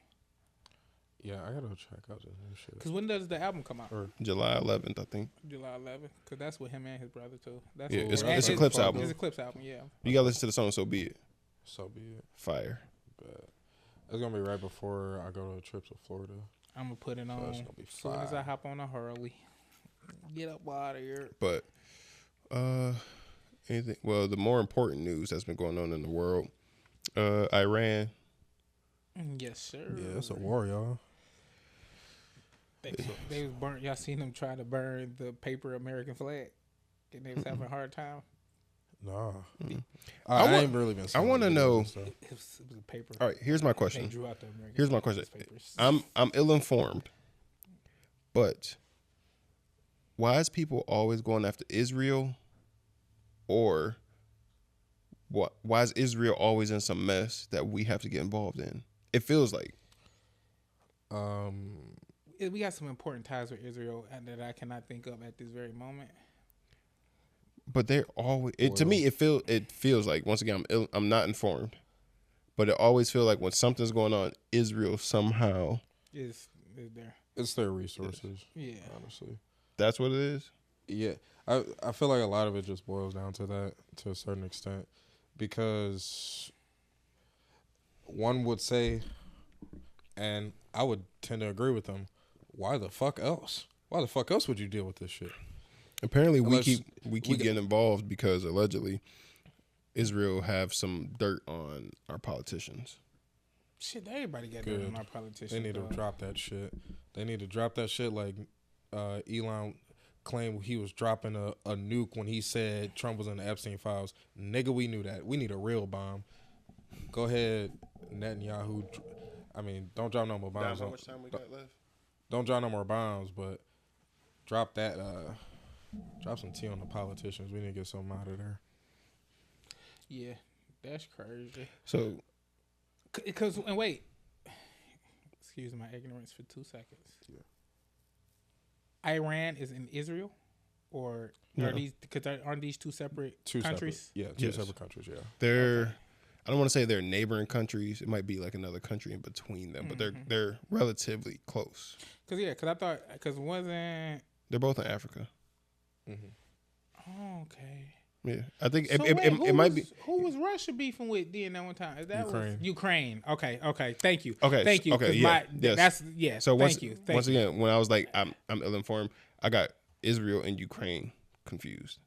Yeah, I gotta check out this new shit. Because when does the album come out? July 11th, I think. July 11th. Because that's with him and his brother, too. That's it's a Clipse album. It's a Clipse album, yeah. You gotta listen to the song So Be It. So Be It. Fire. But it's gonna be right before I go to a trip to Florida. I'm gonna put it on as soon as I hop on a Hurley. Get up out of here. But, anything? Well, the more important news that's been going on in the world, Iran. Yes, sir. Yeah, it's a war, y'all. They was burnt. Y'all seen them try to burn the paper American flag, and they was having a hard time. Nah, I ain't really been. I want to know. It was a paper. All right, here's my question. They drew out the American Here's my question. I'm ill informed, but why is people always going after Israel, or what? Why is Israel always in some mess that we have to get involved in? It feels like. We got some important ties with Israel that I cannot think of at this very moment. But they're always to me. It feels like, once again, I'm not informed, but it always feels like when something's going on, Israel somehow is there. It's their resources. Yeah, honestly, that's what it is. Yeah, I feel like a lot of it just boils down to that to a certain extent, because one would say, and I would tend to agree with them, why the fuck else? Why the fuck else would you deal with this shit? Apparently, we keep getting involved because allegedly Israel have some dirt on our politicians. Shit, everybody got that on our politicians. They need to drop that shit. They need to drop that shit like Elon claimed he was dropping a nuke when he said Trump was in the Epstein files. Nigga, we knew that. We need a real bomb. Go ahead, Netanyahu. I mean, don't drop no more bombs. How much time we got left? Don't drop no more bombs, but drop that. Drop some tea on the politicians. We need to get something out of there. Yeah, that's crazy. So, and wait, excuse my ignorance for 2 seconds. Yeah. Iran is in Israel, or are these? Because aren't these two separate countries? Two separate countries. Yeah, they're. Okay. I don't want to say they're neighboring countries. It might be like another country in between them, but they're relatively close. Because I thought wasn't they're both in Africa. Mm-hmm. Oh, okay. Yeah, I think so it might be. Who was Russia beefing with then at one time? Is that Ukraine? Ukraine. Okay. Thank you. Okay. Thank you. Okay. Yeah. That's yes. So once again, when I was like, I'm ill informed. I got Israel and Ukraine confused.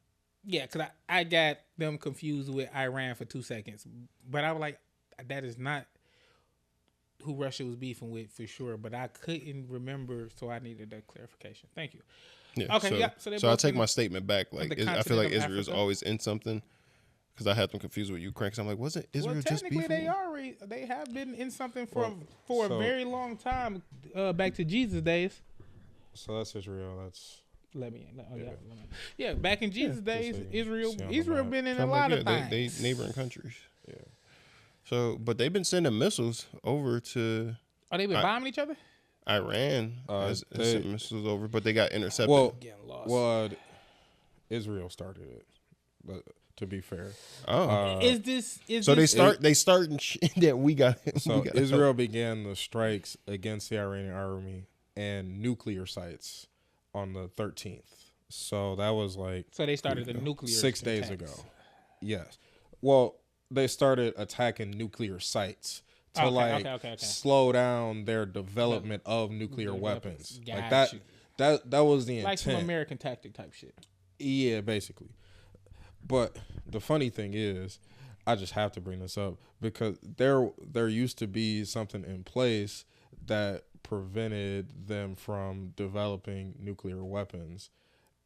Yeah, because I got them confused with Iran for 2 seconds, but I was like, that is not who Russia was beefing with for sure. But I couldn't remember, so I needed that clarification. Thank you. Yeah. Okay. So I'll take my statement back. Like I feel like Israel is always in something, because I had them confused with Ukraine. Because I'm like, wasn't Israel just beefing? Technically, they have been in something for a very long time, back to Jesus days. So that's Israel. That's back in Jesus days, Israel been in a lot of things. They neighboring countries. Yeah. So, but they've been sending missiles over to. Oh, they been bombing each other? Iran has sent missiles over, but they got intercepted. Well, Israel started it, but to be fair, they start that we got. So Israel began the strikes against the Iranian army and nuclear sites on the 13th. So that was like. So they started the nuclear 6 days ago. Yes. Well, they started attacking nuclear sites to slow down their development of nuclear weapons. Like that was the intent. Like some American tactic type shit. Yeah, basically. But the funny thing is, I just have to bring this up because there used to be something in place that prevented them from developing nuclear weapons,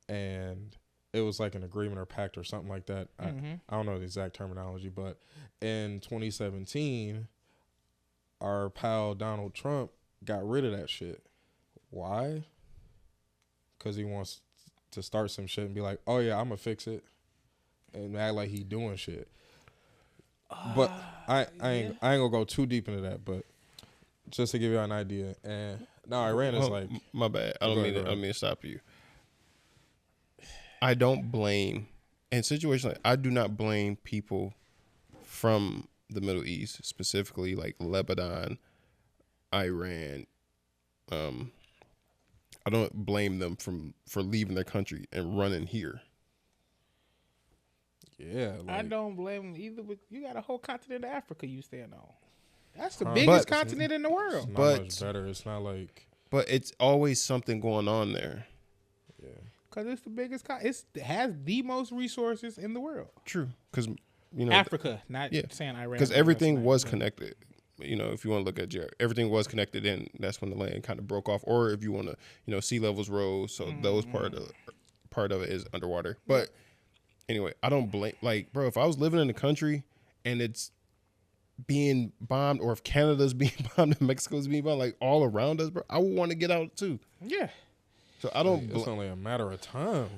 and it was like an agreement or pact or something like that. I don't know the exact terminology, but in 2017, our pal Donald Trump got rid of that shit. Why? Because he wants to start some shit and be like, oh yeah, I'm gonna fix it, and act like he doing shit. But I ain't gonna go too deep into that, but just to give you an idea. And now Iran is like, my bad. I don't mean to stop you. I don't blame, in situations like, I do not blame people from the Middle East, specifically like Lebanon, Iran. I don't blame them for leaving their country and running here. Yeah, I don't blame them either. But you got a whole continent of Africa you stand on. That's the biggest continent in the world. It's not much better. It's not like. But it's always something going on there. Yeah, because it's the biggest. It has the most resources in the world. True, because Africa, not saying Iran. Because everything was connected. If you want to look at everything was connected, and that's when the land kind of broke off. Or if you want to, sea levels rose, so those part of it is underwater. But anyway, I don't blame. Like, bro, if I was living in a country and it's being bombed, or if Canada's being bombed and Mexico's being bombed, like all around us, bro, I would want to get out too. Yeah. So I don't. It's only a matter of time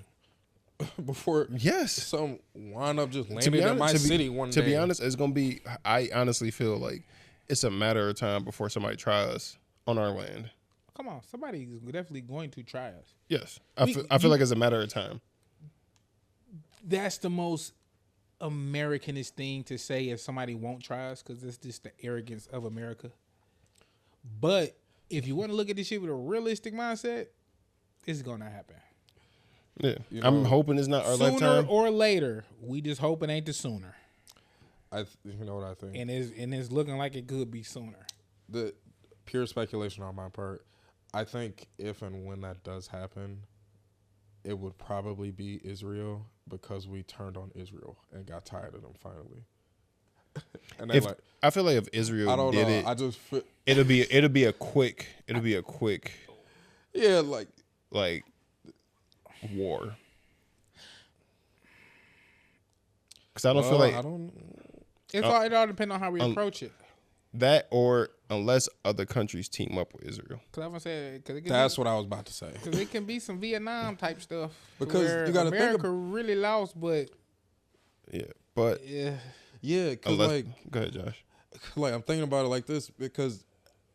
before some wind up just landing in my city one day. To be honest, it's gonna be. I honestly feel like it's a matter of time before somebody tries us on our land. Come on, somebody is definitely going to try us. Yes, I feel like it's a matter of time. That's the most Americanist thing to say if somebody won't try us, because it's just the arrogance of America. But if you want to look at this shit with a realistic mindset, it's gonna happen. Yeah, I'm hoping it's not our lifetime. Sooner or later, we just hope it ain't the sooner. You know what I think, and it's looking like it could be sooner. The pure speculation on my part, I think if and when that does happen, it would probably be Israel, because we turned on Israel and got tired of them finally. And they I feel like if Israel I don't did know. it, I just feel, it'll be a quick yeah, like war. Because I don't feel like I don't. It all depends on how we approach it. that, or unless other countries team up with Israel. Because I'm gonna say, That's what I was about to say. Because it can be some Vietnam type stuff. Because where you gotta think America really lost, but Yeah, but Yeah, because go ahead, Josh. like I'm thinking about it like this because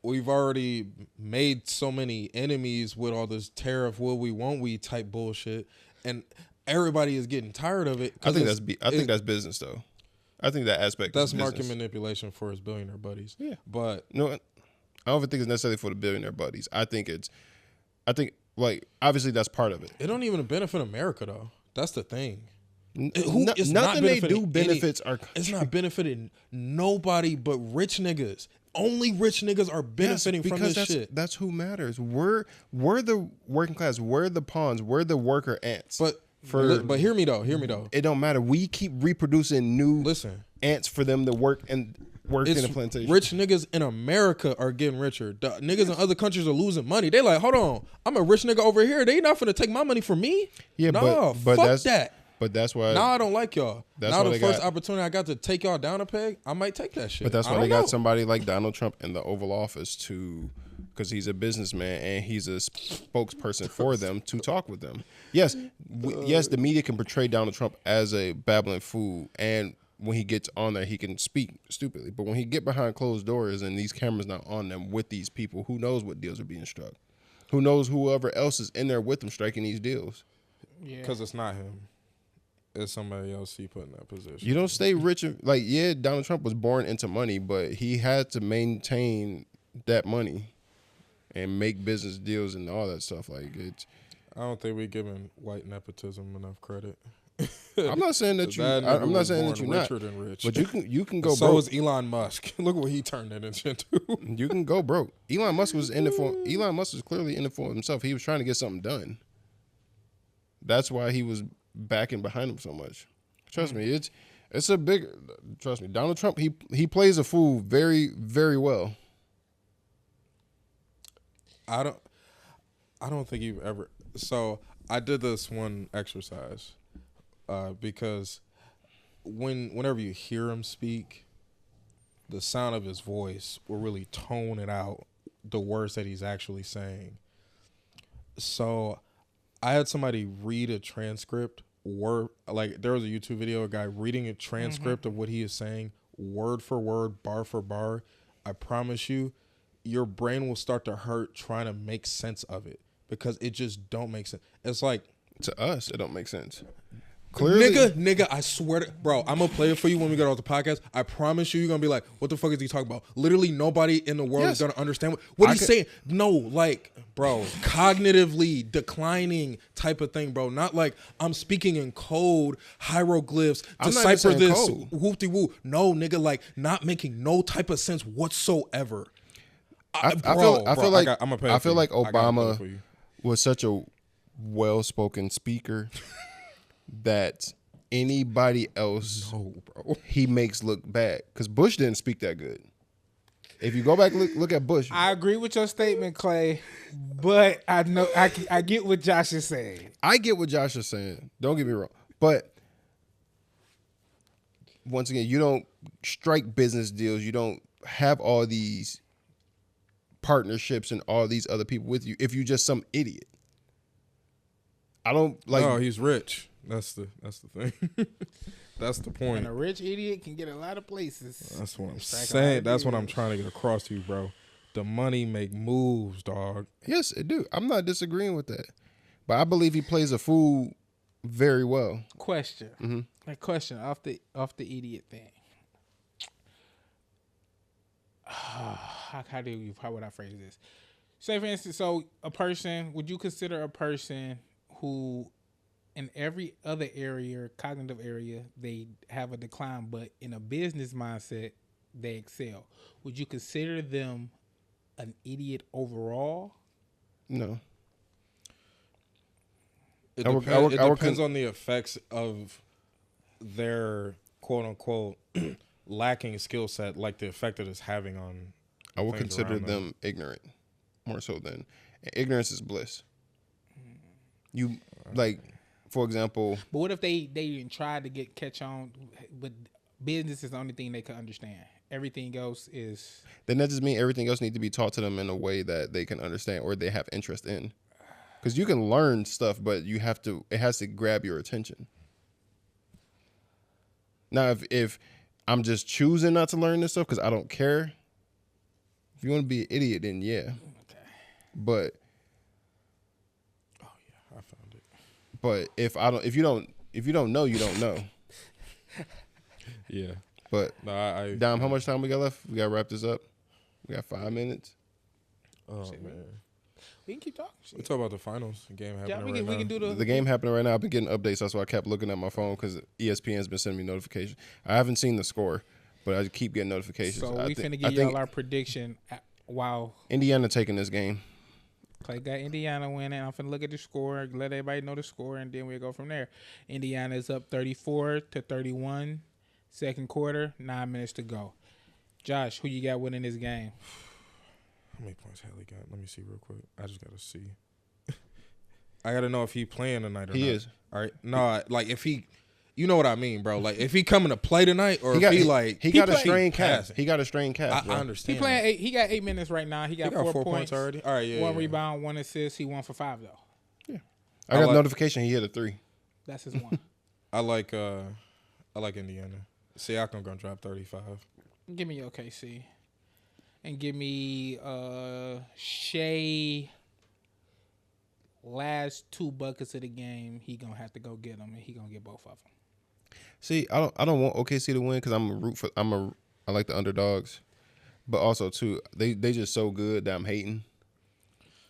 we've already made so many enemies with all this tariff will we won't we type bullshit, and everybody is getting tired of it. I think that's business though. I think that aspect that's is market business. manipulation for his billionaire buddies. Yeah, but no, I don't even think it's necessarily for the billionaire buddies. I think like obviously that's part of it. it don't even benefit America though. That's the thing. Nothing they do benefits our country. It's not benefiting nobody but rich niggas. Only rich niggas are benefiting from this shit. That's who matters. We're the working class. We're the pawns. We're the worker ants. But hear me though. It don't matter. We keep reproducing new ants for them to work in the plantation. Rich niggas in America are getting richer. The niggas in other countries are losing money. They like, hold on, I'm a rich nigga over here. They not finna take my money from me. Yeah, no, but fuck that. But that's why. Now I don't like y'all. Now the first opportunity I got to take y'all down a peg, I might take that shit. But that's why they got somebody like Donald Trump in the Oval Office because he's a businessman and he's a spokesperson for them to talk with them. Yes, yes, the media can portray Donald Trump as a babbling fool, and when he gets on there, he can speak stupidly. But when he get behind closed doors and these cameras not on them with these people, who knows what deals are being struck? Who knows whoever else is in there with him striking these deals? Yeah, because it's not him. It's somebody else he put in that position. You don't stay rich. Donald Trump was born into money, but he had to maintain that money and make business deals and all that stuff. Like it's. I don't think we're giving white nepotism enough credit. I'm not saying that you. I'm not saying that you're not. Than rich. But you can go. So broke. was Elon Musk. Look what he turned that into. You can go broke. Elon Musk was in it for. Elon Musk was clearly in it for himself. He was trying to get something done. That's why he was backing behind him so much. Trust me, it's a big. Trust me, Donald Trump. He plays a fool very, very well. I don't think you've ever. So I did this one exercise because whenever you hear him speak, the sound of his voice will really tone it out, the words that he's actually saying. So I had somebody read a transcript there was a YouTube video, a guy reading a transcript of what he is saying, word for word, bar for bar. I promise you, your brain will start to hurt trying to make sense of it because it just don't make sense. It's like to us, it don't make sense. Clearly, nigga, I swear to, bro, I'm gonna play it for you when we get off the podcast. I promise you, you're gonna be like, what the fuck is he talking about? Literally, nobody in the world is gonna understand what he's saying. No, like, bro, cognitively declining type of thing, bro. Not like I'm speaking in code, hieroglyphs, decipher this, whoopty woo. No, nigga, like not making no type of sense whatsoever. I feel like Obama was such a well-spoken speaker that anybody else he makes look bad because Bush didn't speak that good. If you go back look at Bush, I agree with your statement, Clay, but I know I get what Josh is saying. I get what Josh is saying. Don't get me wrong, but once again, you don't strike business deals. You don't have all these partnerships and all these other people with you if you're just some idiot. I don't like. No, he's rich. That's the thing. That's the point. And a rich idiot can get a lot of places. That's what I'm saying. That's what I'm trying to get across to you, bro. The money make moves, dog. Yes, it do. I'm not disagreeing with that, but I believe he plays a fool very well. Question. Like question off the idiot thing. How would I phrase this? Say for instance, so would you consider a person who in every other area, cognitive area, they have a decline, but in a business mindset, they excel? Would you consider them an idiot overall? No. It, I would- depend- I would- it I would depends con- on the effects of their quote unquote lacking skill set, like the effect that it's having on. I would things consider around them ignorant more so than ignorance is bliss. You like, for example, But what if they tried to catch on, but business is the only thing they can understand. Everything else is. then that just means everything else needs to be taught to them in a way that they can understand or they have interest in. Because you can learn stuff, but you have to. It has to grab your attention. Now, if I'm just choosing not to learn this stuff because I don't care. If you want to be an idiot, then yeah. Okay. But Oh yeah, I found it. but if you don't know, you don't know. Yeah. But No, I Dom, how much time we got left? We got to wrap this up. We got 5 minutes. Oh Shit, man. We can keep talking. We Shit. talk about the finals game happening Yeah, we right can now. do The game happening right now. I've been getting updates. That's why I kept looking at my phone because ESPN's been sending me notifications. I haven't seen the score, but I keep getting notifications. So I we think- finna I give think y'all our prediction. While Indiana taking this game. Clay got Indiana winning, I'm finna look at the score, let everybody know the score, and then we'll go from there. Indiana is up 34-31, second quarter, 9 minutes to go. Josh, who you got winning this game? How many points Haley got? Let me see real quick. I just gotta see. I gotta know if he playing tonight or He not. is. All right. No, like if he, you know what I mean, bro. Like if he coming to play tonight, or He if got, he like he got a play- strained calf. passing. He got a strained calf. I bro. understand. He playing that. 8. He got 8 minutes right now. He got, He got 4 points already. All right, yeah. 1 yeah. rebound, 1 assist. He 1 for 5 though. I got like- notification. He hit a 3. That's his one. I like Indiana. Siakam gonna drop 35. Give me OKC, and give me Shea. Last 2 buckets of the game, he gonna have to go get them, and he gonna get both of them. See, I don't want OKC to win because I like the underdogs, but also too they just so good that I'm hating.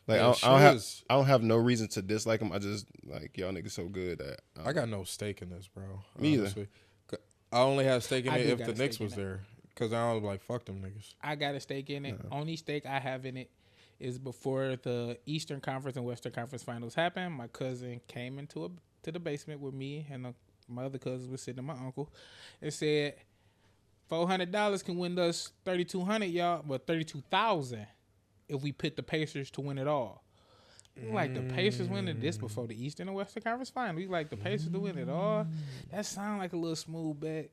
Like Yeah, I don't have no reason to dislike them. I just like y'all niggas so good that I got no stake in this, bro. Me either. honestly. I only have stake in I it do if got the a Knicks stake in was it. there, because I was like, fuck them niggas. I got a stake in it. Only stake I have in it is before the Eastern Conference and Western Conference Finals happened. My cousin came to the basement with me, and my other cousins was sitting with my uncle, and said $400 can win us 3,200, y'all, but 32,000 if we put the Pacers to win it all. We like the Pacers winning this before the Eastern and Western Conference Final. We like the Pacers to win it all. That sound like a little smooth bet,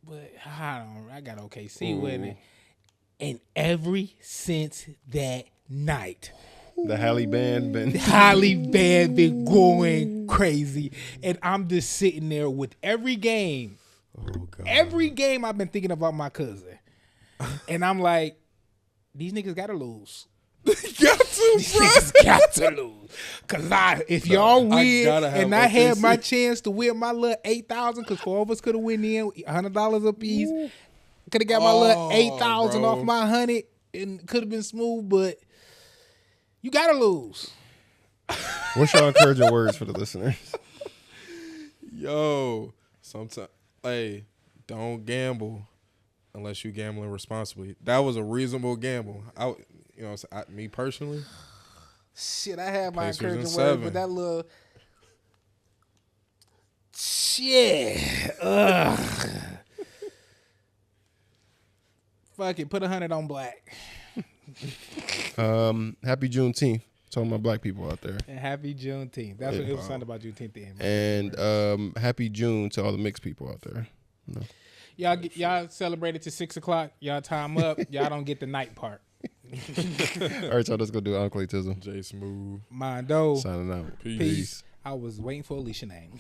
but I got OKC winning. And every since that night, the Halle band been Holly Band been going crazy, and I'm just sitting there with every game. Oh god. Every game I've been thinking about my cousin, and I'm like, these niggas gotta lose. got to, These niggas got to lose. Cause if y'all win, gotta have and I had OKC. my chance to win my little 8,000, cause 4 of us could have win in $100 a piece. Could have got my little 8,000 bro. off my 100, and could have been smooth. But you gotta lose. What's your encouraging words for the listeners? Yo, sometimes, hey, don't gamble unless you gambling responsibly. That was a reasonable gamble. Me personally, Shit, I had my Pacers in encouraging words, 7. but that little shit. Ugh. Fuck it, put 100 on black. Happy Juneteenth to all my black people out there, And happy Juneteenth. That's what it was something about Juneteenth then. and happy June to all the mixed people out there. Y'all celebrated to 6 o'clock. Y'all time up. Y'all don't get the night part. All right, y'all, let's go do Uncle Tism. J Smooth. Mondo. Signing out. Peace. Peace. I was waiting for Alicia's name.